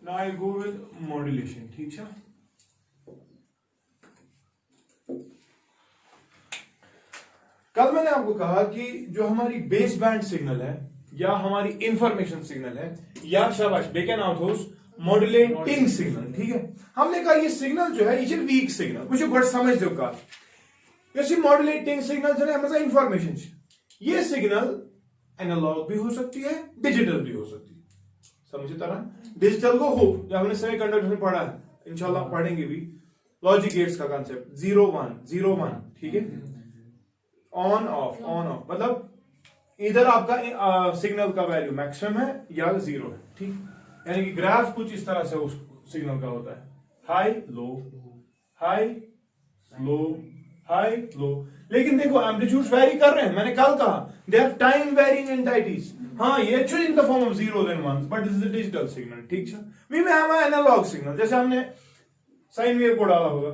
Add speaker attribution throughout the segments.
Speaker 1: Now I go with modulation. ठीक है, कल मैंने आपको कहा कि जो हमारी बेस बैंड सिग्नल है या हमारी इंफॉर्मेशन सिग्नल है या शाबाश बेकन आउथोस मॉड्यूलेटिंग सिग्नल, ठीक है, हमने कहा ये सिग्नल जो है ये वीक सिग्नल कुछ गोट समझ दो का ये मॉड्यूलेटिंग सिग्नल जो है हमेशा इंफॉर्मेशन ये सिग्नल एनालॉग भी हो सकती है, डिजिटल भी हो सकती है, समझे तरह डिजिटल को हो या हमने सेमीकंडक्टर में पढ़ा है, इंशाल्लाह पढ़ेंगे भी लॉजिक गेट्स का कांसेप्ट 0 1 ठीक है, ऑन ऑफ मतलब इधर आपका सिग्नल का वैल्यू मैक्सिमम है या जीरो है, ठीक, यानी कि ग्राफ कुछ इस तरह से उस सिग्नल का होता है, high low high low high low, लेकिन देखो एम्पलीट्यूड वेरी कर रहे हैं, मैंने कल कहा they are time varying entities, हाँ ये actually in the form of zeros and ones but this is a digital signal, ठीक है, वी में हैव अ एनालॉग सिग्नल, जैसे हमने साइन वेव को डाला होगा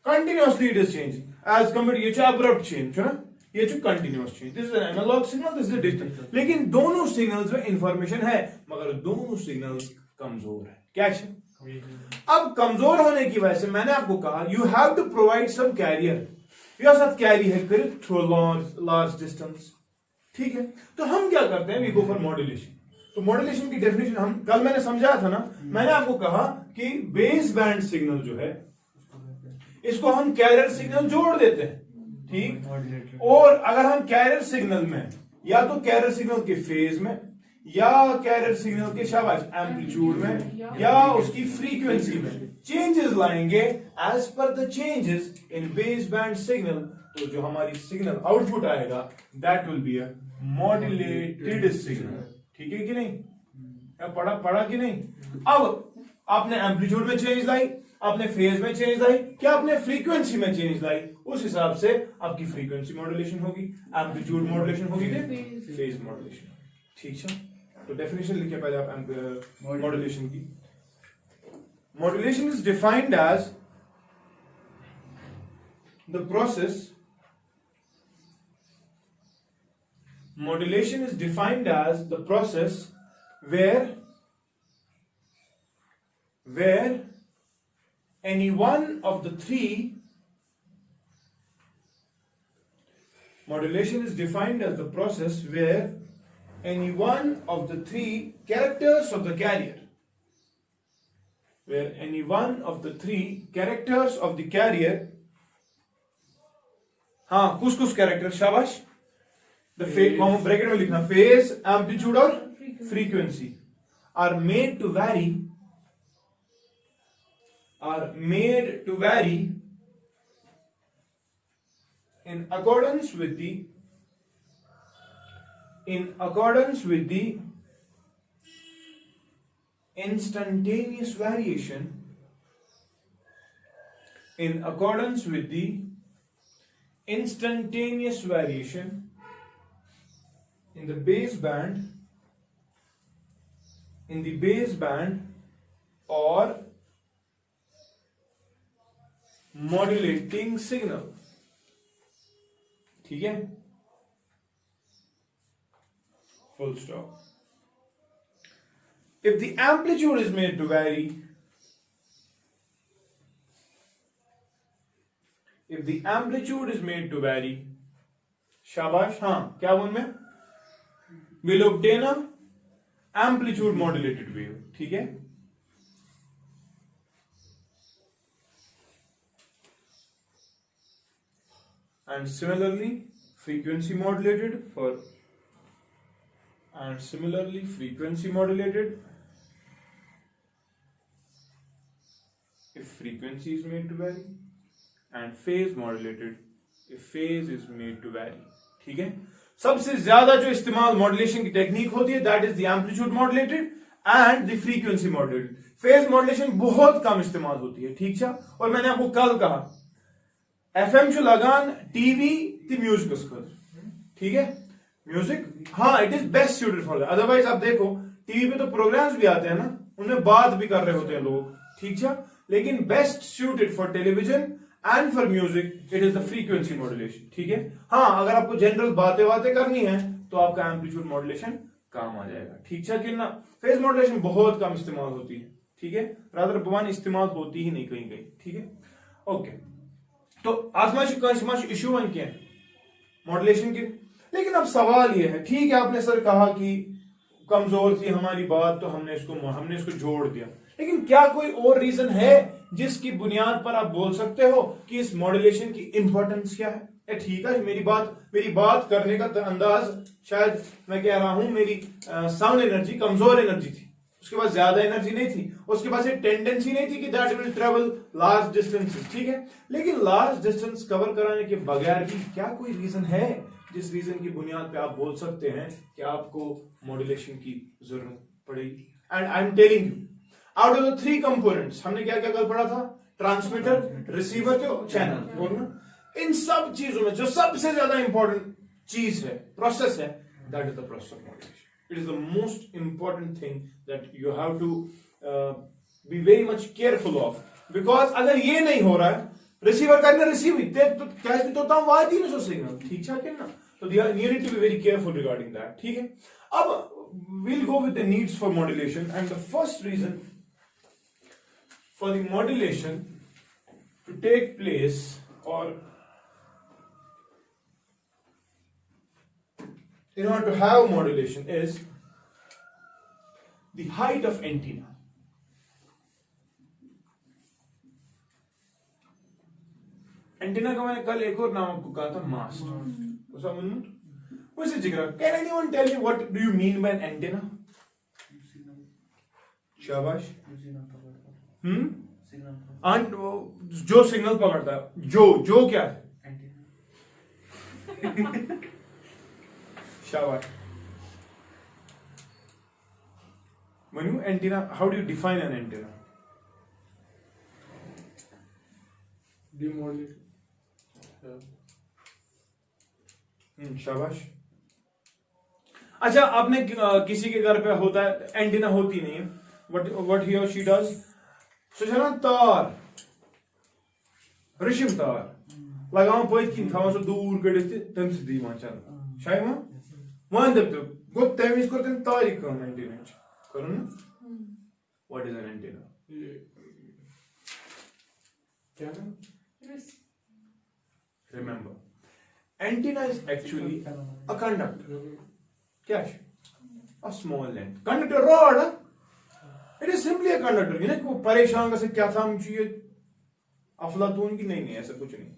Speaker 1: continuously it is changing as compared ये अब्रप्ट चेंज है ना, ये जो continuous change, this is an analogue signal, this is digital, लेकिन दोनों सिग्नल्स में इंफॉर्मेशन है मगर दोनों सिग्नल्स कमजोर है, क्या है? अब कमजोर होने की वजह से मैंने आपको कहा you have to provide some carrier, your साथ कैरी है कर थ्रू लार्ज डिस्टेंस, ठीक है, तो हम क्या करते हैं वी गो फॉर मॉड्यूलेशन, तो मॉड्यूलेशन की डेफिनेशन हम कल मैंने समझाया था ना, मैंने आपको कहा कि बेस बैंड सिग्नल जो है इसको हम कैरियर सिग्नल जोड़ देते हैं, ठीक, और अगर हम कैरियर सिग्नल में या तो कैरियर सिग्नल के फेज में या कैरियर सिग्नल के शाबाश एम्पलीट्यूड में या उसकी फ्रीक्वेंसी में चेंजेस लाएंगे as per the changes in base band signal, तो जो हमारी सिग्नल आउटपुट आएगा that will be a modulated signal, ठीक है कि नहीं, पढ़ा कि नहीं? अब आपने एम्पलीट्यूड में चेंज लाई, आपने फेज में चेंज लाई, क्या आपने फ्रीक्वेंसी में चेंज लाई, उस हिसाब से आपकी फ्रीक्वेंसी मॉड्यूलेशन होगी, एम्पलीट्यूड मॉड्यूलेशन होगी, फेज मॉड्यूलेशन, ठीक है, तो डेफिनेशन लिखिए पहले आप मॉड्यूलेशन की, modulation is defined as the process, modulation is defined as the process where any one of the three modulation is defined as the process where any one of the three characters of the carrier हाँ कुछ character शाबाश the bracket में लिखना phase amplitude और frequency are made to vary in accordance with the instantaneous variation in the base band or modulating signal, ठीक है, full stop. If the amplitude is made to vary, शाबाश, हाँ क्या बोल में will obtain a amplitude modulated wave, ठीक है, and similarly frequency modulated if frequency is made to vary and phase modulated if phase is made to vary, ठीक है, सबसे ज्यादा जो इस्तेमाल मॉड्यूलेशन की टेक्निक होती है that is the amplitude modulated and the frequency modulated, phase modulation बहुत कम इस्तेमाल होती है, ठीक है, और मैंने आपको कल कहा एफएम जो लगान टीवी द म्यूजिक उसको, ठीक है, म्यूजिक हाँ it is best suited for that, otherwise आप देखो टीवी पे तो प्रोग्राम्स भी आते हैं ना, उनमें बात भी कर रहे होते हैं लोग, ठीक है, लेकिन best suited for television and for music it is the frequency modulation, ठीक है, हाँ अगर आपको जनरल बातें करनी है तो आपका एम्पलीट्यूड मॉड्यूलेशन काम आ जाएगा। ठीक है कि ना। फेज मॉड्यूलेशन बहुत कम इस्तेमाल होती है, ठीक है, रादर बवान इस्तेमाल होती ही नहीं कहीं कहीं, ठीक है। ओके, तो आज इशू वन क्या है मॉड्यूलेशन की। लेकिन अब सवाल यह है, ठीक है आपने सर कहा कि कमजोर थी हमारी बात तो हमने इसको जोड़ दिया, लेकिन क्या कोई और रीजन है जिसकी बुनियाद पर आप बोल सकते हो कि इस मॉड्यूलेशन की इंपॉर्टेंस क्या है? ठीक है, मेरी बात करने का अंदाज शायद मैं कह रहा हूं मेरी साउंड एनर्जी कमजोर एनर्जी थी, उसके पास ज्यादा एनर्जी नहीं थी, उसके पास एक टेंडेंसी नहीं थी कि that will travel large distances, ठीक है। लेकिन लार्ज डिस्टेंस कवर कराने के बगैर भी क्या कोई रीजन है जिस रीजन की बुनियाद पे आप बोल सकते हैं कि आपको मॉड्यूलेशन की जरूरत पड़ेगी? And I am telling you, out of the 3 components हमने क्या क्या कल पढ़ा था, ट्रांसमीटर, रिसीवर, चैनल, इन सब चीजों में जो सबसे ज्यादा इंपॉर्टेंट चीज है, प्रोसेस है, that is the process of modulation. It is the most important thing that you have to be very much careful of, because अगर ये नहीं हो रहा है, रिसीवर करना रिसीव तो कैसे तो तम वाद ही नहीं सो सिग्नल, ठीक है ना। तो you need to be very careful regarding that, ठीक है। अब we'll go with the needs for modulation, and the first reason for the modulation to take place, or in order to have modulation, is the height of antenna. Antenna का मैंने कल एक और नाम आपको कहा था, मास्ट। वैसे जिक्र, can anyone tell me what do you mean by an antenna? शाबाश। जो सिग्नल पकड़ता है, जो क्या है? शाबाश। Manu, antenna, how do you define an antenna?
Speaker 2: Demodulated.
Speaker 1: शाबाश। अच्छा, आपने किसी के घर पे होता है एंटीना होती नहीं है, what he or she does, सुझाना तार, रिशिम तार लगाओ पॉइंट किन थाओ सो दूर कड़े तम से दी चल शायद वहां दब तो गो तमिस करते तारी कम एंटीना करो ना। What is an antenna?
Speaker 2: क्या ना?
Speaker 1: Remember, antenna is actually a conductor. क्या है? A small length. Conductor rod. It is simply a conductor. ये ना परेशान से क्या था मुझे अफलातून की नहीं ऐसा कुछ नहीं।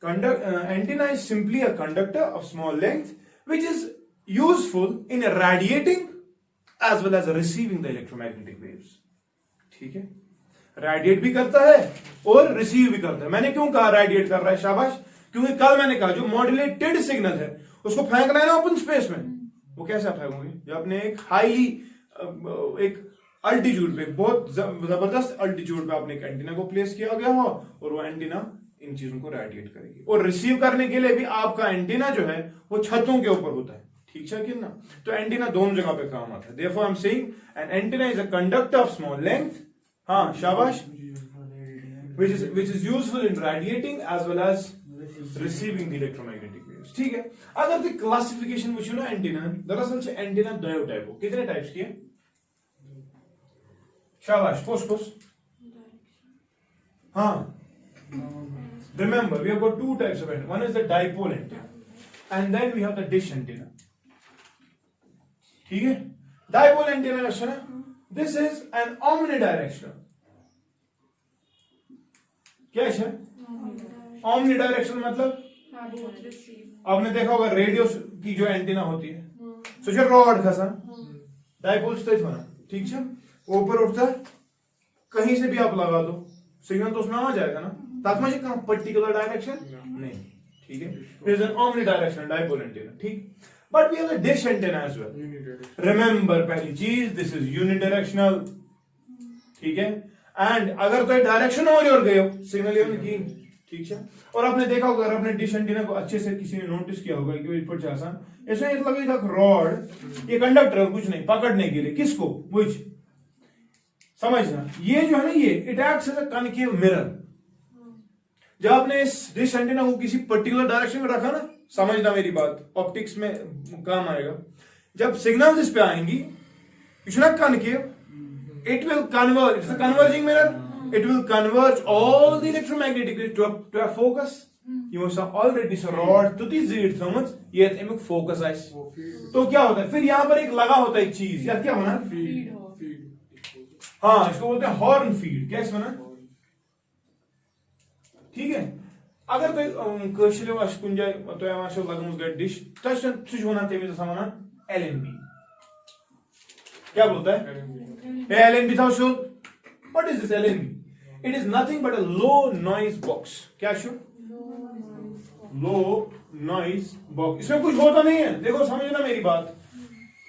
Speaker 1: Antenna is simply a conductor of small length which is useful in radiating as well as receiving the electromagnetic waves. ठीक है, रेडिएट भी करता है और रिसीव भी करता है। मैंने क्यों कहा रेडिएट कर रहा है? शाबाश, क्योंकि कल मैंने कहा जो मॉड्यूलेटेड सिग्नल है उसको फेंकना है ना ओपन स्पेस में, वो कैसे आप फेंकोगे? जब आपने एक हाईली एक अल्टीट्यूड पे, बहुत जबरदस्त अल्टीट्यूड पे आपने एक एंटीना को प्लेस किया गया हो और वो एंटीना इन चीजों को रेडिएट करेगी। और रिसीव करने के लिए भी आपका एंटीना जो है वो छतों के ऊपर होता है, ठीक है कि ना। तो एंटीना दोनों जगह पे काम आता है। Therefore, I'm saying an antenna is a conductor of small length, हाँ शाबाश, which is useful in radiating as well as receiving the electromagnetic waves, ठीक है। अगर the classification which you know antenna, दरअसल से एंटीना दो टाइप हो, कितने टाइप्स की है? शाबाश, कोस हाँ, remember we have got 2 types of antenna. One is the dipole antenna and then we have the dish antenna, ठीक है। dipole antenna का ना, this is an omnidirectional, क्या है? omnidirectional मतलब आपने देखा होगा रेडियो की जो एंटीना होती है, सोचिए रॉड खसा डाइपोल स्थित होना, ठीक है, ऊपर उठता है, कहीं से भी आप लगा दो सिग्नल तो उसमें आ जाएगा ना, तात्पर्य कहां पर्टिकुलर डायरेक्शन नहीं, ठीक है। It is an omnidirectional dipole antenna, ठीक। But we have the dish antenna as well. Remember पहली चीज, दिस इज यूनिडायरेक्शनल, ठीक है। एंड अगर तो डायरेक्शन और गए हो सिग्नल की, ठीक है। और आपने देखा होगा, अगर आपने डिश एंटीना को अच्छे से किसी ने नोटिस किया होगा कि ऊपर से आसान इसमें लगे था रॉड, ये कंडक्टर और कुछ नहीं, पकड़ने के लिए किसको, बुझ समझना। ये जो है ना, ये it acts as a concave mirror. जब आपने इस डिश एंटीना को किसी पर्टिकुलर डायरेक्शन में रखा ना, समझना मेरी बात, ऑप्टिक्स में काम आएगा। जब सिग्नल्स इस पे आएंगी, you should not concave, it will converge, it's a converging mirror, it will converge all the electromagnetic waves to a focus. You must already so rod to the zed thermos, ये एक focus है। तो क्या होता है फिर यहाँ पर एक लगा होता है एक चीज, यार क्या बना, हाँ इसको बोलते हैं हॉर्न फीड। क्या बना, ठीक है। अगर तुम कुछ जाए तो लगम डिश सह तमिस वन LNB, क्या बोलता है LNB था show. What is this LNB? It is nothing but a low noise box. क्या शो, लो नॉइज बॉक्स। इसमें कुछ होता नहीं है, देखो समझना मेरी बात,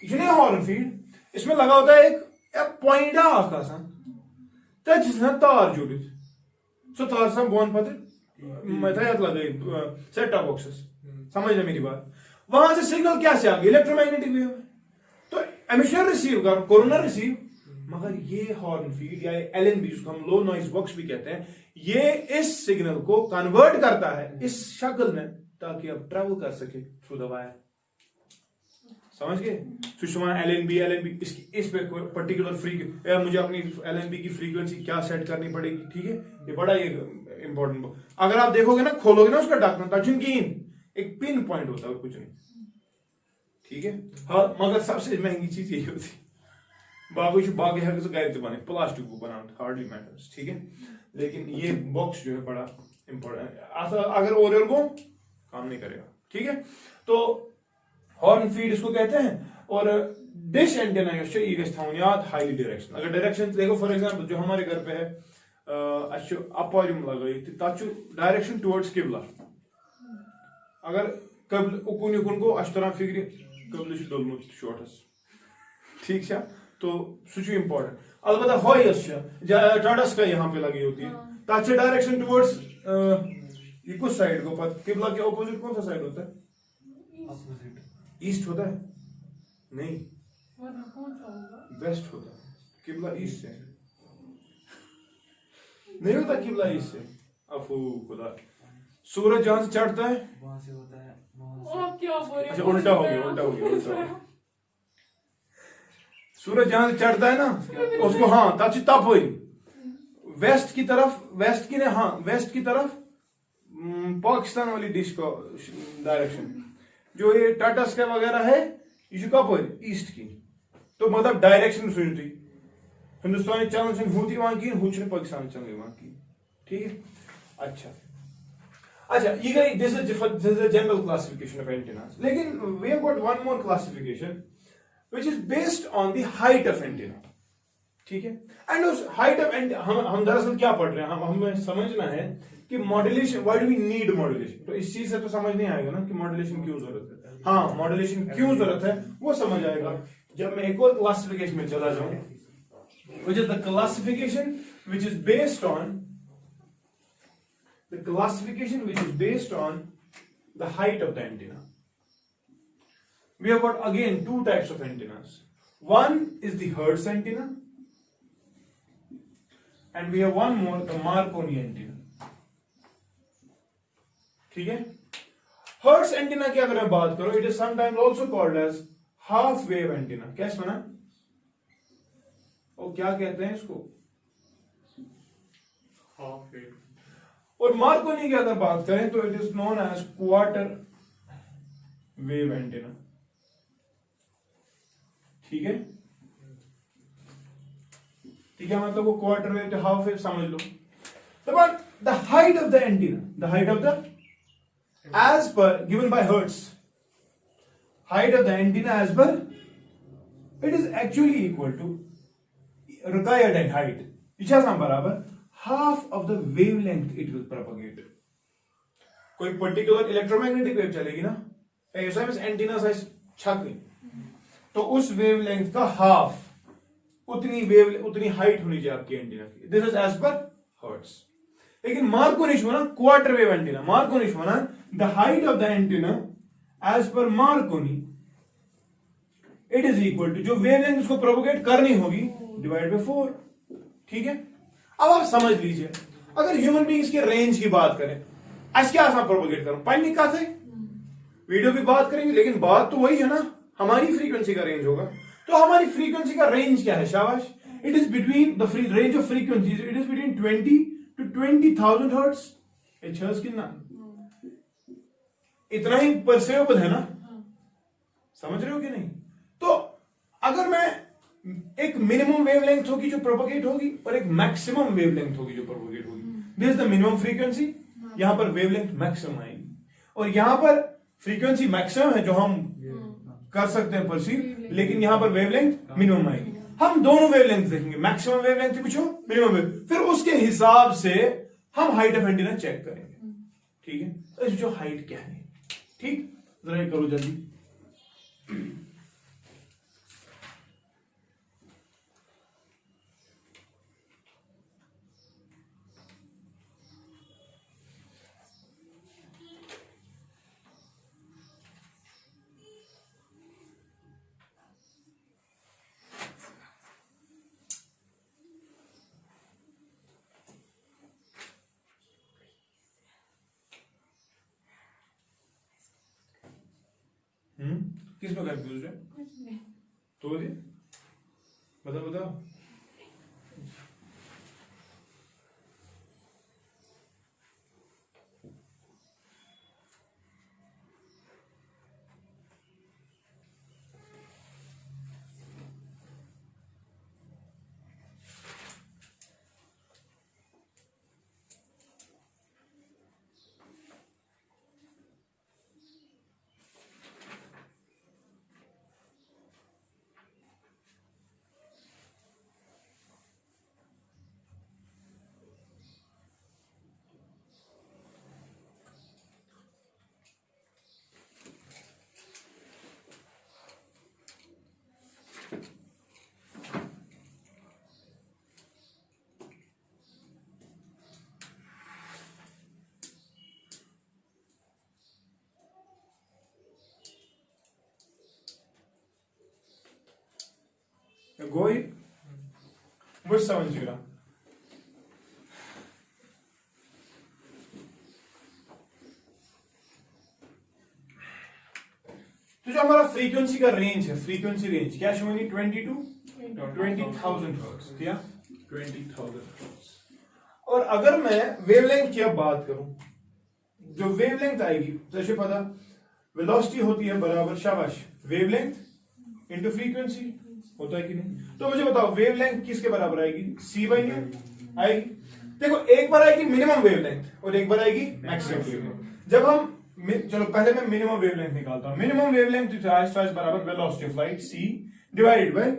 Speaker 1: ये नहीं हॉर्न फीड, इसमें लगा होता है एक पॉइंट आकाश तार जुड़ित, सो तार सा बोन पत लगे सेट टॉप बॉक्सेस, समझना मेरी बात। वहां से सिग्नल क्या से आ गया, इलेक्ट्रोमैग्नेटिक वेव, तो एमिशन रिसीव कर, कोरोना रिसीव, मगर ये हॉर्न फीड या LNB जिसको हम लो नॉइज बॉक्स भी कहते हैं, ये इस सिग्नल को कन्वर्ट करता है इस शक्ल में ताकि अब ट्रैवल कर सके थ्रू द वायर। समझ गए? LNB इस पे पर्टिकुलर फ्रीक्वेंसी, मुझे अपनी LNB की फ्रीक्वेंसी क्या सेट करनी पड़ेगी, ठीक है। ये बड़ा इंपॉर्टेंट, अगर आप देखोगे ना, खोलोगे ना उसका ढक्कन, तजुन की एक पिन पॉइंट होता है और कुछ नहीं, ठीक है। हाँ, मगर सबसे महंगी चीज यही होती है। बाकी हर घर बने प्लास्टिक को बना, हार्डली मैटर्स, ठीक है। लेकिन ये बॉक्स जो है बड़ा इंपॉर्टेंट है, अगर और को काम नहीं करेगा, ठीक है। तो हॉर्न फीड इसको कहते हैं। और डिश एंटेना याद हाईली डायरेक्शन, अगर डायरेक्शन देखो फॉर एग्जांपल जो हमारे घर पे है अपारियम लगाई तथ डायरेक्शन टुवर्ड्स किबला, अगर कबल उकुन युकुन को तरह फिक्र कबल डोलमुत शोटस, ठीक है, तो सह इंपॉर्टेंट। अलबत्ता हॉयस टडस का यहाँ पे लगी होती है, तथ डायरेक्शन टुवर्ड्स ये कुछ साइड को पता, किबला के ऑपोजिट कौन सा साइड होता है? ईस्ट होता है? नहीं, वेस्ट होता है। किबला ईस्ट से नहीं होता, किबला ईस्ट से। अफू खुदा, सूरज जहां से चढ़ता है वहां से होता है, अच्छा उल्टा हो गया। सूरज जहां से चढ़ता है ना उसको, हाँ ताकि तप हुई वेस्ट की तरफ पाकिस्तान वाली डिश को डायरेक्शन, जो ये टाटा स्काई वगैरह है ये कप ईस्ट की, तो मतलब डायरेक्शन सुनती हिंदुस्तानी चैनल होती वहां की, पाकिस्तानी चैनल वहां की, ठीक है। अच्छा ये गई, this is general classification of antennas. लेकिन we have got one more classification which is based on the height of antenna, ठीक है। एंड उस हाइट ऑफ हम दरअसल क्या पढ़ रहे हैं, हमें समझना है कि modulation, why do we need modulation. तो इस चीज से तो समझ नहीं आएगा ना कि मॉड्यूलेशन क्यों जरूरत है। हाँ, मॉड्यूलेशन क्यों जरूरत है वो समझ आएगा जब मैं एक और क्लासिफिकेशन में चला जाऊं, which is the classification which is based on the height of the antenna. We have got again two types of antennas. One is the Hertz antenna, and we have one more, the Marconi antenna. ठीक है? Hertz antenna की अगर मैं बात करूं, it is sometimes also called as half wave antenna. कैसे बना? और क्या कहते हैं इसको?
Speaker 2: half wave.
Speaker 1: और मार्कोनी की अगर बात करें तो it is known as quarter wave antenna, ठीक है। ठीक है, मतलब वो क्वार्टर वेव तो हाफ वेव समझ लो। The height of the antenna, as per given by Hertz, height of the antenna as per, it is actually equal to required height, इच्छा सम बराबर half of the wavelength it will propagate. कोई particular electromagnetic wave चलेगी ना, antenna size छक गई, तो उस wavelength का हाफ, उतनी हाइट होनी चाहिए आपकी एंटीना की। This is as per Hertz. लेकिन मार्कोनी बना क्वार्टर वेव एंटीना, मार्कोनी बना the height of the antenna as पर Marconi it is equal to जो वेवलेंथ उसको प्रोपोगेट करनी होगी डिवाइड बाय 4, ठीक है। अब आप समझ लीजिए, अगर ह्यूमन बींग्स के रेंज की बात करें, आज क्या आसान प्रोपोगेट करूं पन्नी का से वीडियो भी बात करेंगे, लेकिन बात तो वही है ना, हमारी फ्रीक्वेंसी का रेंज होगा। तो हमारी फ्रीक्वेंसी का रेंज क्या है शाबाश? It is between the range of frequencies, it is between 20 to 20,000 hertz. H hertz कितना? इतना ही परसेवेबल है ना? समझ रहे हो कि नहीं? तो अगर मैं एक मिनिमम वेवलेंथ होगी जो प्रोपोगेट होगी और एक मैक्सिमम वेवलेंथ होगी जो प्रोपोगेट होगी, this is the minimum frequency, यहां पर वेवलेंथ मैक्सिमम आएगी, और यहां पर फ्रीक्वेंसी मैक्सिमम है जो हम कर सकते हैं परसीव, लेकिन यहां पर वेवलेंथ मिनिमम आएगी। हम दोनों वेवलेंथ देखेंगे, मैक्सिमम वेवलेंथ पूछो, मिनिमम वेव, फिर उसके हिसाब से हम हाइट ऑफ एंटीना चेक करेंगे। ठीक है, तो इस जो हाइट क्या है, ठीक, जरा ये करो जल्दी। किस में कंफ्यूज है? तो बोलिए, बताओ बताओ। गोई वो समझ गया। तो जो हमारा फ्रीक्वेंसी का रेंज है, फ्रीक्वेंसी रेंज क्या शोनी? 20 to 20,000 हर्ट्ज, क्या 20,000 हर्ट्ज। और अगर मैं वेवलेंथ की अब बात करूं, जो वेवलेंथ आएगी, जैसे पता वेलोसिटी होती है बराबर शाबाश वेवलेंथ इनटू फ्रीक्वेंसी, होता है कि नहीं? तो मुझे बताओ वेवलेंथ किसके बराबर आएगी? c/ν आएगी। देखो एक बार आएगी मिनिमम वेवलेंथ और एक बार आएगी मैक्सिमम वेवलेंथ। जब हम चलो पहले मैं मिनिमम वेवलेंथ निकालता हूं। मिनिमम वेवलेंथ बराबर velocity of light c divided by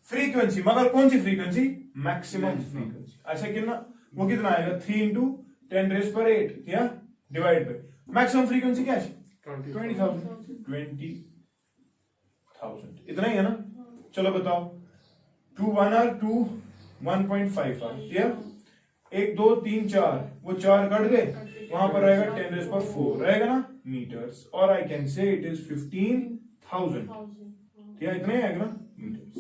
Speaker 1: frequency, मगर कौन सी फ्रीक्वेंसी? Maximum frequency. ऐसा कितना, वो कितना आएगा? 3 into 10⁸ या डिवाइड बाय मैक्सिमम फ्रीक्वेंसी क्या है? 20,000। इतना ही है ना? चलो बताओ 2 1 r 2 1.5 r, या 1 2 3 4, वो 4 कट गए, वहां पर रहेगा 10⁴ रहेगा ना मीटर्स, और I can say it is 15,000, या इतना ही आएगा ना metres.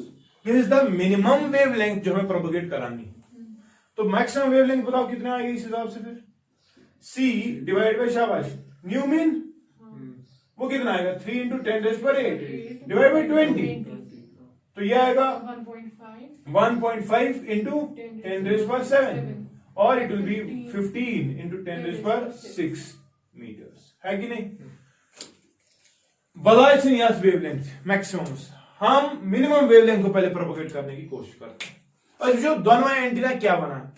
Speaker 1: This is the minimum wavelength जो हमें प्रोपोगेट करानी है। तो मैक्सिमम वेवलेंथ बताओ कितना आएगी इस हिसाब से? फिर c डिवाइड बाय शाबाश न्यू मीन, वो कितना आएगा? 3 into 10⁸ डिवाइड बाय 20, तो ये आएगा 1.5 into 10⁷, और it will be 15 into 10⁶ metres, है कि नहीं? बजाय यास वेवलेंथ मैक्सिमम, हम मिनिमम वेवलेंथ को पहले प्रोपोगेट करने की कोशिश करते हैं। और जो दोनों एंटीना क्या बना?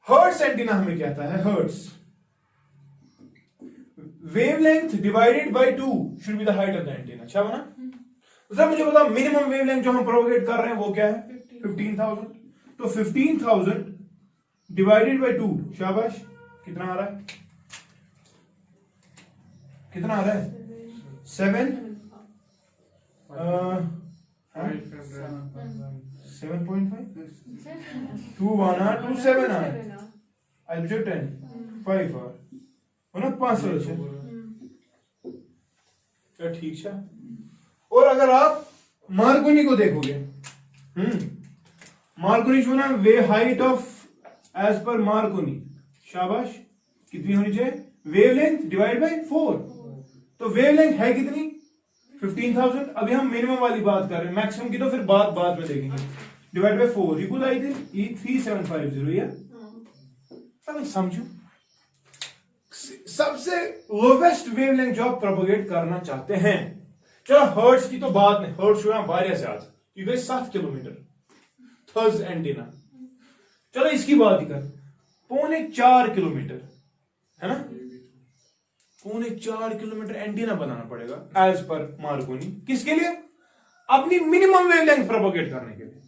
Speaker 1: हर्ट्ज एंटीना हमें कहता है, hertz wavelength divided by 2 should be the height of the antenna. अच्छा बना? सर मुझे बताओ मिनिमम वेवलेंथ जो हम प्रोपोगेट कर रहे हैं वो क्या है? 15,000। तो 15,000 डिवाइडेड बाय 2 शाबाश कितना आ रहा है? कितना आ रहा है? 7 7.5 2 1 r 2 7 r आई जो 10 5 r होना 500 છે। क्या ठीक है? और अगर आप मार्कोनी को देखोगे, मार्कोनी जो ना वे हाइट ऑफ एज पर मार्कोनी शाबाश कितनी होनी चाहिए? Wavelength divide by 4। तो वेवलेंथ है कितनी? 15,000। अभी हम मिनिमम वाली बात कर रहे हैं, मैक्सिमम की तो फिर बाद में देखेंगे। डिवाइड बाय 4 इक्वल आई थी ये 3750 या अब समझो सबसे लोवेस्ट वेवलेंथ जो आप प्रोपोगेट करना चाहते हैं। चलो हर्ट्ज की तो बात नहीं, हर्ट्ज हुआ वारिया ज्यादा, ये गए 7 किलोमीटर थर्ज एंटीना। चलो इसकी बात ही कर, 4.25 किलोमीटर है ना, 4.25 किलोमीटर एंटीना बनाना पड़ेगा एज पर मार्कोनी। किसके लिए? अपनी मिनिमम वेवलेंथ प्रोपोगेट करने के लिए।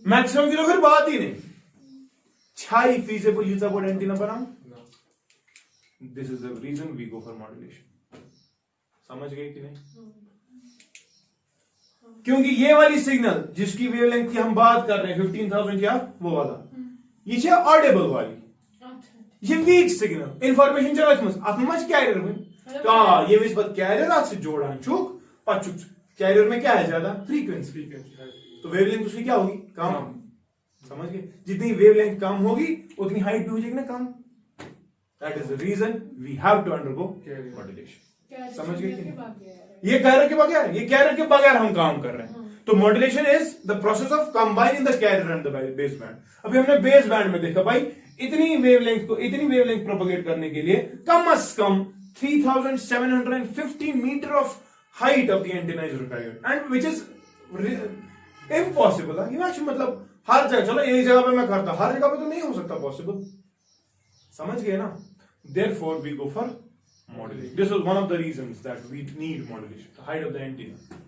Speaker 1: मैक्सिमम की तो फिर बात ही नहीं। छाई फीजिबल यूज अबाउट एंटीना बनाऊं, this is the reason we go for modulation. समझ गए कि नहीं? क्योंकि ये वाली सिग्नल जिसकी वेवलेंथ की हम बात कर रहे हैं 15,000 या वो वाला, ये ऑडिबल वाली, ये वीक सिग्नल इंफॉर्मेशन चलो अत कैरियर में ये कैरियर आज जोड़ान चुक पचुक कैरियर में क्या है ज्यादा फ्रीक्वेंसी, तो वेवलेंथ उसकी क्या होगी कम। समझ गए? जितनी वेवलेंथ कम होगी उतनी हाइट भी हो जाएगी ना कम। That is the reason we have to undergo modulation. समझ गए कि ये कैरियर के बगैर, ये कैरियर के बगैर हम काम कर रहे हैं। तो modulation is the process of combining the carrier and the base band. अभी हमने बेस बैंड में देखा भाई इतनी वेवलेंथ प्रोपोगेट करने के लिए कम से कम 3750 metre of height of the antenna is required and which is impossible. मतलब हर जगह, चलो एक जगह पे मैं करता, हर जगह पे तो नहीं हो सकता पॉसिबल। समझ गए ना? Therefore we go for modulation. This was one of the reasons that we need modulation, the height of the antenna.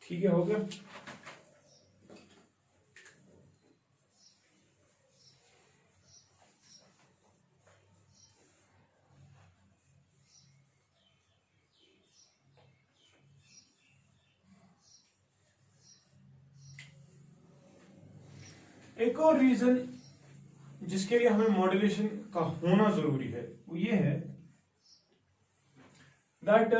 Speaker 1: ठीक है, हो गया। एक और रीजन जिसके लिए हमें मॉड्यूलेशन का होना जरूरी है वो ये है that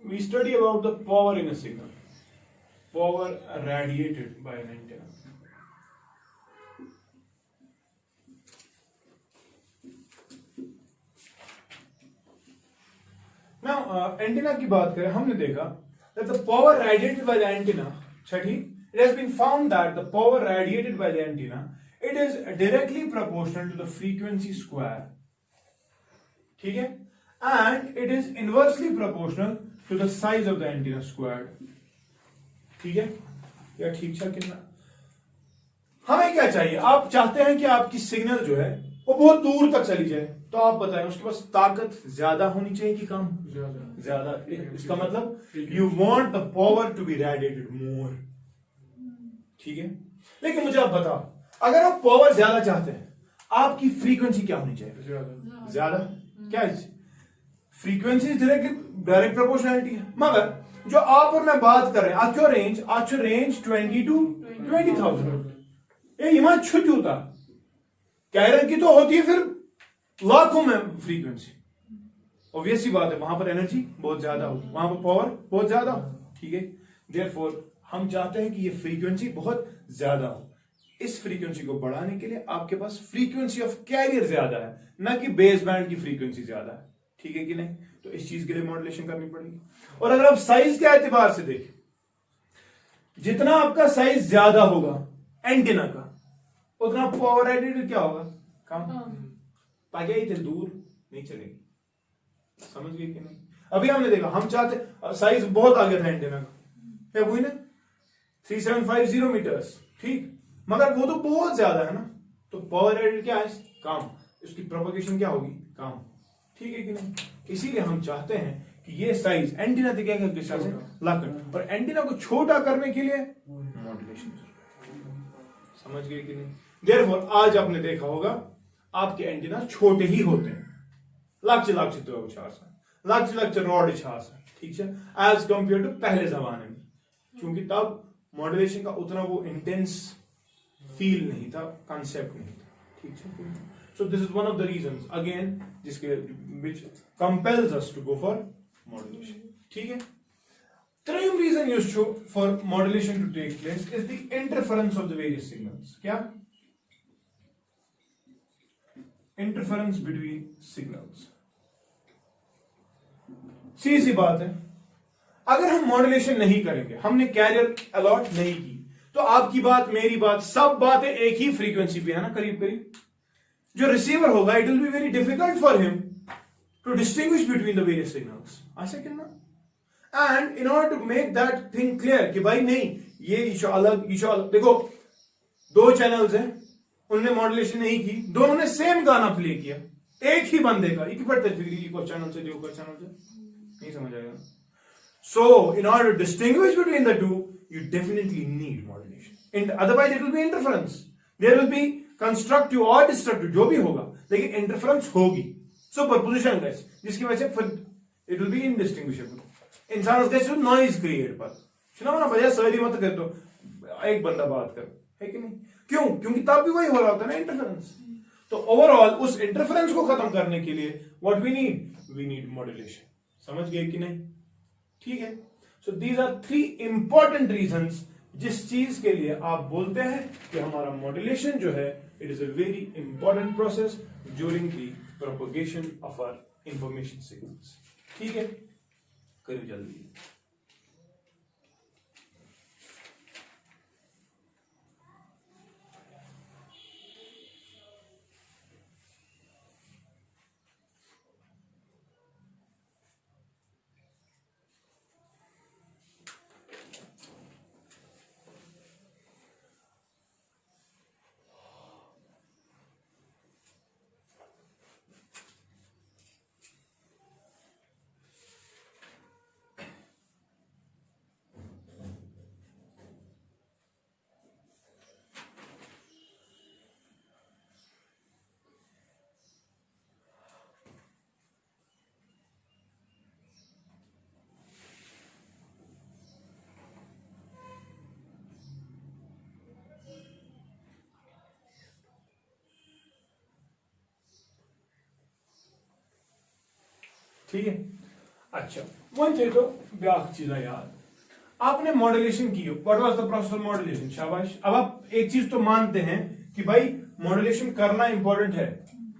Speaker 1: we study about the power in a signal, power radiated by an antenna. Now, antenna की बात करें, हमने देखा that the power radiated by the antenna, Chhathi, it has been found that the power radiated by the antenna, it is directly proportional to the frequency square. ठीक है? And it is inversely proportional to the size of the antenna squared. ठीक है या ठीक ठाक कितना? हमें क्या चाहिए? आप चाहते हैं कि आपकी सिग्नल जो है वो बहुत दूर तक चली जाए, तो आप बताएं उसके पास ताकत ज्यादा होनी चाहिए कि कम? ज्यादा। इसका मतलब you want the power to be radiated more. ठीक है, लेकिन मुझे आप बताओ, अगर आप पावर ज्यादा चाहते हैं आपकी फ्रीक्वेंसी क्या होनी चाहिए? ज्यादा। क्या फ्रीक्वेंसी डायरेक्ट प्रोपोर्शनलिटी है, मगर जो आप और मैं बात कर रहे हैं आज जो रेंज 20 to 20,000 ये छुट होता कैरियर की तो होती है फिर लाखों में फ्रीक्वेंसी। ऑब्वियस सी बात है, वहां पर एनर्जी बहुत ज्यादा होगी, वहां पर पावर बहुत ज्यादा हो। ठीक है, देयरफॉर हम चाहते हैं कि ये फ्रीक्वेंसी बहुत ज्यादा हो। इस फ्रीक्वेंसी को बढ़ाने के लिए आपके पास फ्रीक्वेंसी ऑफ कैरियर ज्यादा है, ना कि बेस बैंड की फ्रीक्वेंसी ज्यादा है। ठीक है कि नहीं? तो इस चीज के लिए मॉड्यूलेशन करनी पड़ेगी। और अगर आप साइज के एतबार से देखें, जितना आपका साइज ज्यादा होगा एंटीना का, उतना पावर रेडिएटेड क्या होगा? कम। ताकि इतने दूर नहीं चलेगी। समझ गए कि नहीं? अभी हमने देखा, हम चाहते साइज बहुत आगे था एंटेना का, है वही ना 3750 मीटर्स, ठीक, मगर वो तो बहुत ज्यादा है ना, तो पावर एडेड क्या है, कम, उसकी प्रोपगेशन क्या होगी, कम, ठीक है कि नहीं। इसीलिए हम चाहते हैं कि ये साइज एंटीना क्या है दिशा से लाकर, और एंटीना को छोटा करने के लिए मॉड्यूलेशन, समझ गए कि नहीं। देयरफॉर आज आपने देखा होगा आपके एंटीना छोटे ही होते हैं, लाख तो रॉड ठीक है, एज कंपेयर टू पहले जमाने में, क्योंकि तब मॉड्यूलेशन का उतना वो इंटेंस फील नहीं था, कंसेप्ट नहीं था, ठीक है। So this is one of the reasons again जिसके which compels us to go for modulation, ठीक है। Third reason used for modulation to take place is the interference of the various signals. क्या? Interference between signals. सीधी सी बात है, अगर हम modulation नहीं करेंगे, हमने कैरियर अलॉट नहीं की, तो आपकी बात, मेरी बात, सब बातें एक ही फ्रीक्वेंसी पे है ना, करीब करीब। जो रिसीवर होगा, it will be very difficult for him to distinguish between the various signals, ऐसा क्यों ना। And in order to make that thing clear कि भाई नहीं, ये ईशो अलग, देखो दो चैनल्स हैं, उनने मॉड्यूलेशन नहीं की, दोनों ने सेम गाना प्ले किया, एक ही बंदे का, एक ही चैनल से नहीं समझ आएगा। So in order to distinguish between the two, you definitely need modulation, and otherwise it will be interference, there will be constructive or destructive जो भी होगा, लेकिन interference होगी, superposition guys, जिसकी वजह से फिर it will be indistinguishable, इंसान उसका noise create पर सुना ना, बजाय सारी मत कर दो, एक बंदा बात कर, है कि नहीं, क्यों, क्योंकि तब भी वही हो रहा होता है ना, इंटरफेरेंस। तो ओवरऑल उस इंटरफेरेंस को खत्म करने के लिए व्हाट वी नीड मॉड्यूलेशन, समझ गए कि नहीं, ठीक है। So these are 3 important reasons जिस चीज के लिए आप बोलते हैं कि हमारा मॉड्यूलेशन जो है, it is a very important process during the propagation of our information signals, ठीक है। करिए जल्दी। ठीक है, अच्छा वन थे तो ब्याह चीजा याद, आपने मॉड्यूलेशन की, what was the process of modulation, शाबाश। अब आप एक चीज तो मानते हैं कि भाई मॉड्यूलेशन करना इंपॉर्टेंट है,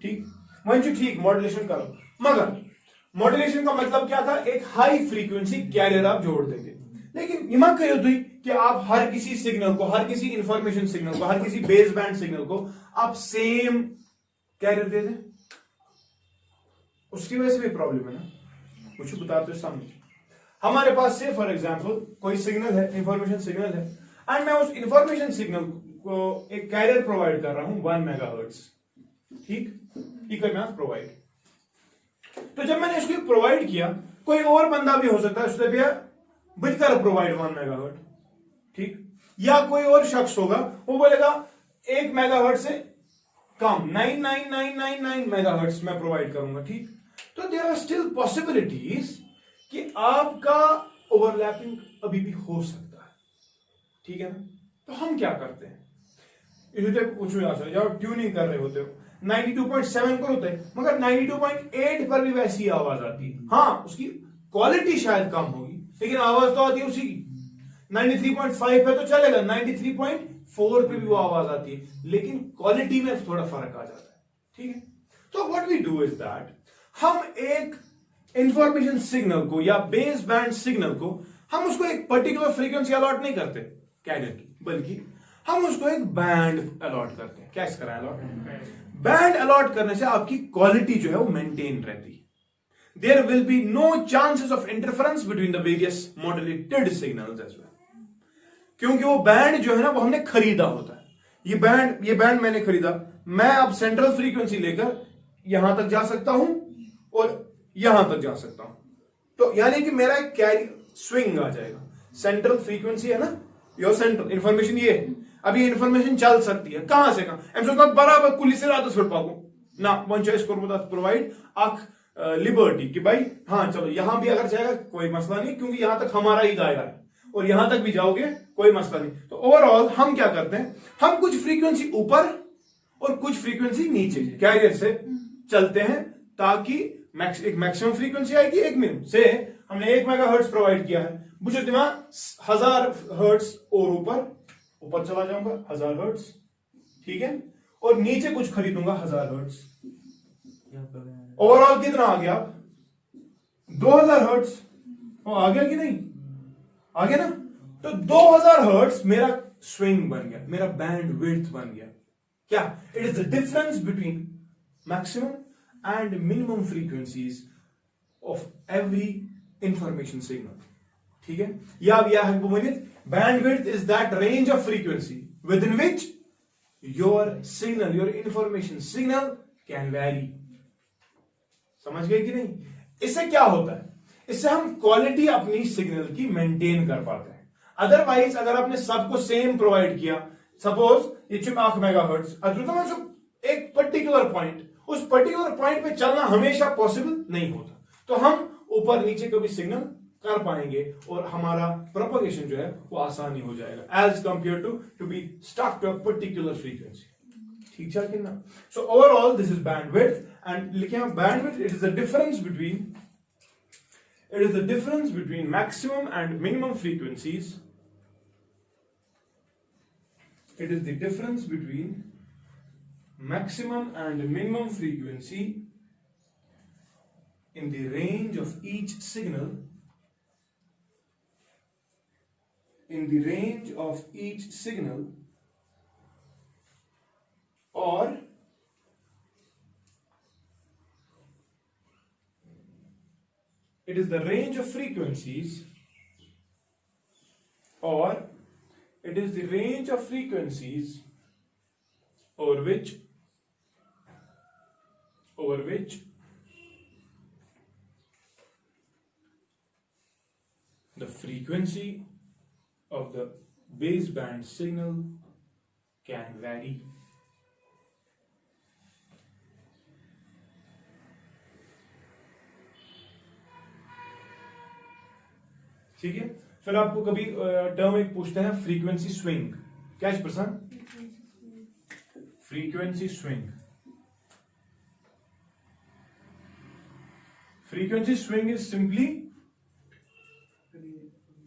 Speaker 1: ठीक, वंशु ठीक मॉड्यूलेशन करो, मगर मॉड्यूलेशन का मतलब क्या था, एक हाई फ्रीक्वेंसी कैरियर आप जोड़ देंगे, लेकिन दिमाग करियो तुई कि आप हर किसी सिग्नल को, हर किसी इंफॉर्मेशन सिग्नल को, हर किसी बेस बैंड सिग्नल को आप सेम कैरियर दे दें, उसकी वजह से भी प्रॉब्लम है ना, कुछ बताते हो समझ। हमारे पास से फॉर एग्जांपल कोई सिग्नल है, इंफॉर्मेशन सिग्नल है, एंड मैं उस इंफॉर्मेशन सिग्नल को एक कैरियर प्रोवाइड कर रहा हूं 1 मेगाहर्ट्ज, ठीक है, प्रोवाइड। तो जब मैंने इसको प्रोवाइड किया, कोई और बंदा भी हो सकता है उसने भी बुझकर प्रोवाइड 1 मेगाहर्ट्ज, ठीक, या कोई और शख्स होगा वो बोलेगा 1 मेगाहर्ट्ज से कम 99999 मेगाहर्ट्ज मैं प्रोवाइड करूंगा, ठीक। तो देयर आर स्टिल पॉसिबिलिटीज कि आपका ओवरलैपिंग अभी भी हो सकता है, ठीक है ना। तो हम क्या करते हैं, कुछ जब ट्यूनिंग कर रहे होते हो 92.7 पर होते हैं, मगर 92.8 पर भी वैसी आवाज आती है, हाँ उसकी क्वालिटी शायद कम होगी, लेकिन आवाज तो आती है उसी की। 93.5 पे तो चलेगा, 93.4 पे भी वो आवाज आती है, लेकिन क्वालिटी में थोड़ा फर्क आ जाता है, ठीक है। तो what we do is that, हम एक इंफॉर्मेशन सिग्नल को या बेस बैंड सिग्नल को हम उसको एक पर्टिकुलर फ्रीक्वेंसी अलॉट नहीं करते कैरियर की, बल्कि हम उसको एक बैंड अलॉट करते हैं। कैसे करें अलॉट, बैंड अलॉट करने से आपकी क्वालिटी जो है वो मेंटेन रहती है। there will be no chances of interference between the various modulated signals as well. क्योंकि वो बैंड जो है ना वो हमने खरीदा होता है। ये बैंड मैंने खरीदा, मैं अब सेंट्रल फ्रीक्वेंसी लेकर यहां तक जा सकता हूं और यहां तक जा सकता हूं, तो यानी कि मेरा एक कैरी स्विंग आ जाएगा। सेंट्रल फ्रीक्वेंसी है ना, योर सेंट्रल इंफॉर्मेशन ये है। अब ये इंफॉर्मेशन चल सकती है कहां से कहां, बराबर कुली से रात पागो ना वन चॉइस प्रोवाइड अख लिबर्टी कि भाई हाँ चलो यहां भी अगर जाएगा कोई मसला नहीं, क्योंकि यहां तक हमारा ही दायरा है और यहां तक भी जाओगे कोई मसला नहीं। तो ओवरऑल हम क्या करते हैं, हम कुछ फ्रीक्वेंसी ऊपर और कुछ फ्रीक्वेंसी नीचे कैरियर से चलते हैं, ताकि एक मैक्सिमम फ्रीक्वेंसी आएगी, एक मिनिमम से हमने 1 मेगाहर्ट्ज प्रोवाइड किया है, मुझे दिमाग 1000 हर्ट्ज और ऊपर चला जाऊंगा 1000 हर्ट्ज, ठीक है, और नीचे कुछ खरीदूंगा 1000 हर्ट्ज। ओवरऑल कितना आ गया, 2000 हर्ट्ज। आ गया कि नहीं, आ गया ना। तो 2000 हर्ट्ज मेरा स्विंग बन गया, मेरा बैंड विड्थ बन गया। क्या, it is the difference between maximum and minimum frequencies of every information signal, ठीक है। या bandwidth is that range of frequency within which your signal, your information signal can vary. समझ गए कि नहीं। इससे क्या होता है, इससे हम क्वालिटी अपनी सिग्नल की मेंटेन कर पाते हैं। अदरवाइज अगर आपने सबको सेम प्रोवाइड किया, सपोज ये 8 मेगाहर्ट्ज, एक पर्टिकुलर पॉइंट, उस पर्टिकुलर पॉइंट पे चलना हमेशा पॉसिबल नहीं होता, तो हम ऊपर नीचे कभी सिग्नल कर पाएंगे और हमारा प्रोपगेशन जो है वो आसानी हो जाएगा as compare to be stuck to a particular frequency, ठीक है कि ना। So overall this is bandwidth, and लिखे हम bandwidth, it is the difference between maximum and minimum frequencies, it is the difference between maximum and minimum frequency in the range of each signal, or it is the range of frequencies, or it is the range of frequencies over which the frequency of the baseband signal can vary. ठीक है। फिर आपको कभी term एक पूछते हैं frequency swing, क्या है Prashant, frequency swing. Frequency swing is simply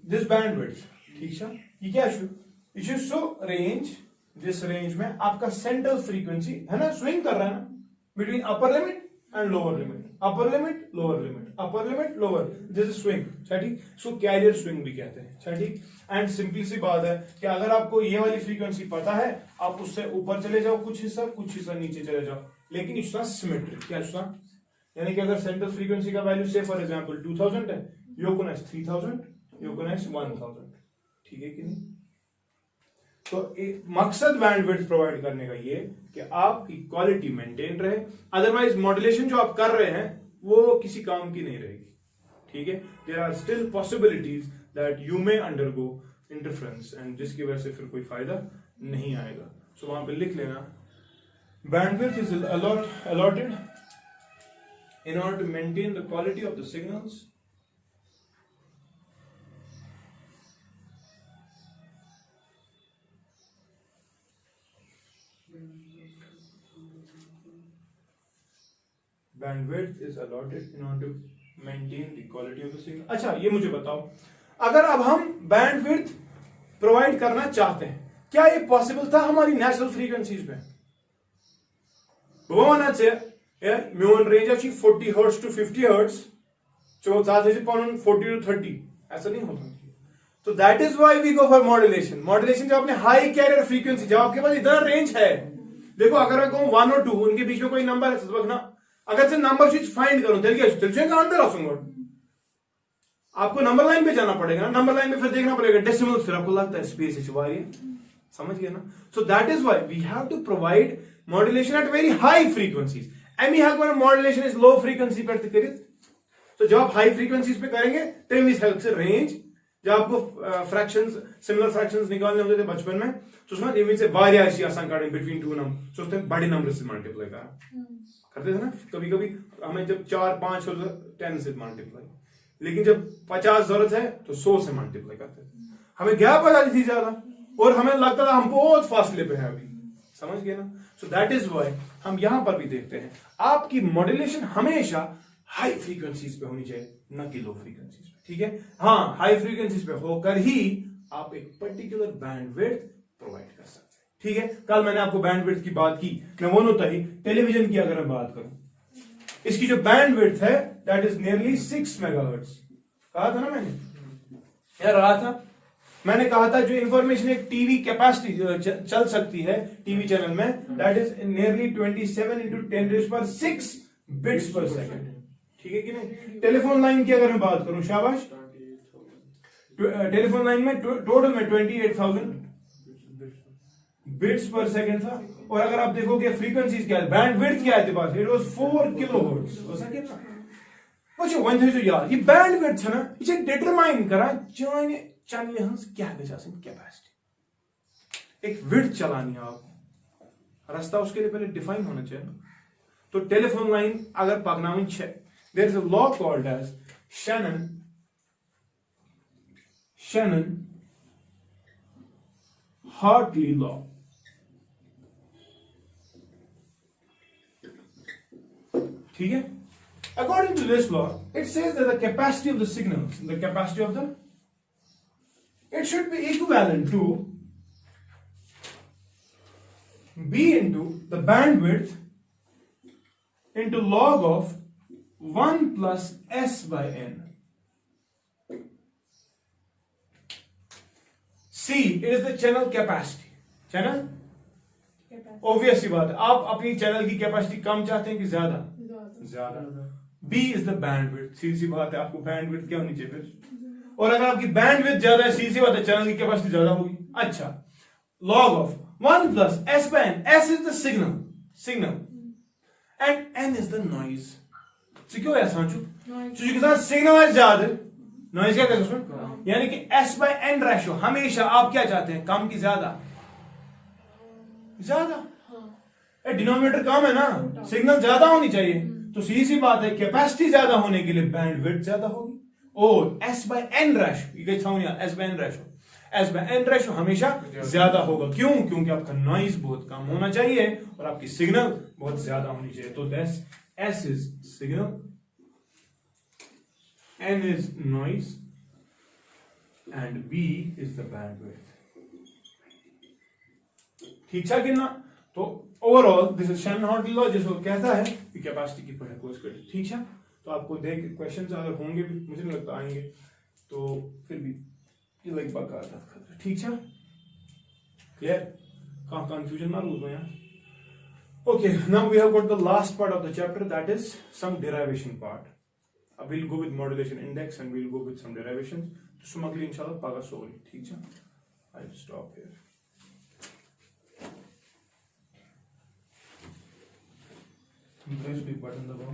Speaker 1: this bandwidth, ठीक है। ये क्या है, सो रेंज, जिस रेंज में आपका सेंट्रल फ्रीक्वेंसी है ना स्विंग कर रहा है ना, between upper limit and lower limit, upper limit lower limit, upper limit lower, this is swing, ठीक। सो कैरियर स्विंग भी कहते हैं, ठीक। एंड सिंपली सी बात है कि अगर आपको ये वाली फ्रीक्वेंसी पता है, आप उससे ऊपर चले जाओ कुछ हिस्सा नीचे चले जाओ, लेकिन इसका सिमेट्रिक, क्या इसका, यानी कि अगर सेंट्रल फ्रीक्वेंसी का वैल्यू से फॉर एग्जांपल 2000 है, योकोनाइस 3000, योकोनाइस 1000, ठीक है कि नहीं। तो मकसद बैंडविड्थ प्रोवाइड करने का ये कि आपकी क्वालिटी मेंटेन रहे, अदरवाइज मॉड्यूलेशन जो आप कर रहे हैं वो किसी काम की नहीं रहेगी, ठीक है। There are still possibilities that you may undergo interference, and जिसकी वजह से फिर कोई फायदा नहीं आएगा। सो वहां पे लिख लेना, bandwidth is allotted in order to maintain the quality of the signals bandwidth is allotted in order to maintain the quality of the signal। अच्छा ये मुझे बताओ, अगर अब हम बैंडविड्थ प्रोवाइड करना चाहते हैं, क्या ये पॉसिबल था हमारी नेचुरल फ्रीक्वेंसीज में? मेन रेंज अच्छी 40 हर्ट्ज टू 50 हर्ट्ज, 40 टू 30, ऐसा नहीं होता। तो that is why we go for modulation. Modulation जब आपने हाई कैरियर फ्रीक्वेंसी, जब आपके पास इतना रेंज है, देखो अगर मैं कहूं 1 और 2, उनके बीच में कोई नंबर है, रखना अगर से नंबर चीज फाइंड करूं तेल क्या अंदर आसूंगा, आपको नंबर लाइन पे जाना पड़ेगा ना, नंबर लाइन पे फिर देखना पड़ेगा डेसिमल, फिर आपको लगता है स्पेस इज वारी, समझ गए ना। So that is why we have to provide modulation at very high frequencies. एमी help modulation is low frequency पे करित, तो जब आप हाई फ्रीक्वेंसीज पे करेंगे तेम इज हेल्प से रेंज, जब आपको फ्रैक्शंस सिमिलर फ्रैक्शंस निकालने होते थे बचपन में, तो उसमें इनमें से वारियासी आसान काटें बिटवीन टू नंबर, तो उसमें बड़े नंबर से मल्टीप्लाई करते थे ना, कभी कभी हमें जब 4 5 होता 10 से मल्टीप्लाई, लेकिन जब 50 जरूरत है तो 100 से मल्टीप्लाई करते थे, हमें गैप आ जाती थी ज्यादा और हमें लगता था हम बहुत फासले पे हैं अभी, समझ गए ना। सो दैट इज व्हाई हम यहां पर भी देखते हैं आपकी मॉड्यूलेशन हमेशा हाई फ्रीक्वेंसीज पे होनी चाहिए, न कि लो फ्रीक्वेंसीज पे, ठीक है। हाँ, हाई फ्रीक्वेंसीज पे होकर ही आप एक पर्टिकुलर बैंडविड्थ प्रोवाइड कर सकते हैं, ठीक है। कल मैंने आपको बैंडविड्थ की बात की, मैं वो होता ही टेलीविजन की अगर मैं बात करूं, इसकी जो बैंडविड्थ है दैट इज नियरली 6 मेगाहर्ट्ज, कहा था ना मैंने, क्या रहा था, मैंने कहा था जो इंफॉर्मेशन एक टीवी कैपेसिटी चल सकती है टीवी चैनल में, that is nearly 27 into 10⁶ bits पर सेकंड, ठीक है कि नहीं। टेलीफोन लाइन की अगर मैं बात करूं, शाबाश, टेलीफोन लाइन में टोटल में 28,000 बिट्स पर सेकंड था, और अगर आप देखोगे फ्रीक्वेंसीज क्या है, बैंडविड्थ क्या है पास, इट वाज 4 किलोहर्ट्ज हो सके ना। वो वन थे यार ये बैंडविड्थ है ना, ये डिटरमाइन करा जाने चैनल हंस क्या कैपेसिटी, एक विड्थ चलानी है आपको, रास्ता उसके लिए पहले डिफाइन होना चाहिए ना। तो टेलीफोन लाइन अगर पकनावन छे, there is a law called as Shannon Hartley law, ठीक है। According to this law, it says that the capacity of the signals, it should be equivalent to B into the bandwidth into log of 1 plus S by N. C is the channel capacity. Channel? Obvious सी बात है, आप अपनी channel की capacity कम चाहते हैं कि ज्यादा? ज्यादा। B is the bandwidth, सीधी सी बात है, आपको बैंडविड्थ क्या होनी चाहिए फिर, और अगर आपकी बैंडविड्थ ज्यादा है, सीधी सी बात है चैनल की कैपेसिटी ज्यादा होगी। अच्छा, log of 1 plus S by N, S is the signal and N is the noise। क्यों ऐसा के साथ सिग्नल है ज्यादा, नॉइज क्या कहते हैं उसमें, यानी कि S by N रेशियो हमेशा आप क्या चाहते हैं, कम की ज्यादा, डिनोमिनेटर कम है ना, सिग्नल ज्यादा होनी चाहिए, तो सीधी सी बात है कैपेसिटी ज्यादा होने के लिए बैंडविड्थ ज्यादा होगी, और S by N ratio, S by N ratio हमेशा ज्यादा होगा, क्यों, क्योंकि आपका नॉइज बहुत कम होना चाहिए और आपकी सिग्नल बहुत ज्यादा होनी चाहिए। तो S is signal, N is noise and B is the bandwidth, ठीक है कि ना। तो overall this is Shannon-Hartley law, जिसको कहता है कि कैपेसिटी की प्रपोज करें, ठीक है। तो आपको देख क्वेश्चंस अगर होंगे भी, मुझे नहीं लगता आएंगे, तो फिर भी ये लगभग आ रहा है, ठीक है, क्लियर, कहाँ कंफ्यूजन ना लूज हो यार। Okay, now we have got the last part of the chapter, that is some derivation part. We'll go with modulation index and we'll go with some derivations. तो सुमगली इंशाल्लाह पागा सोरी, ठीक है। I'll stop here. Press the button दबाओ।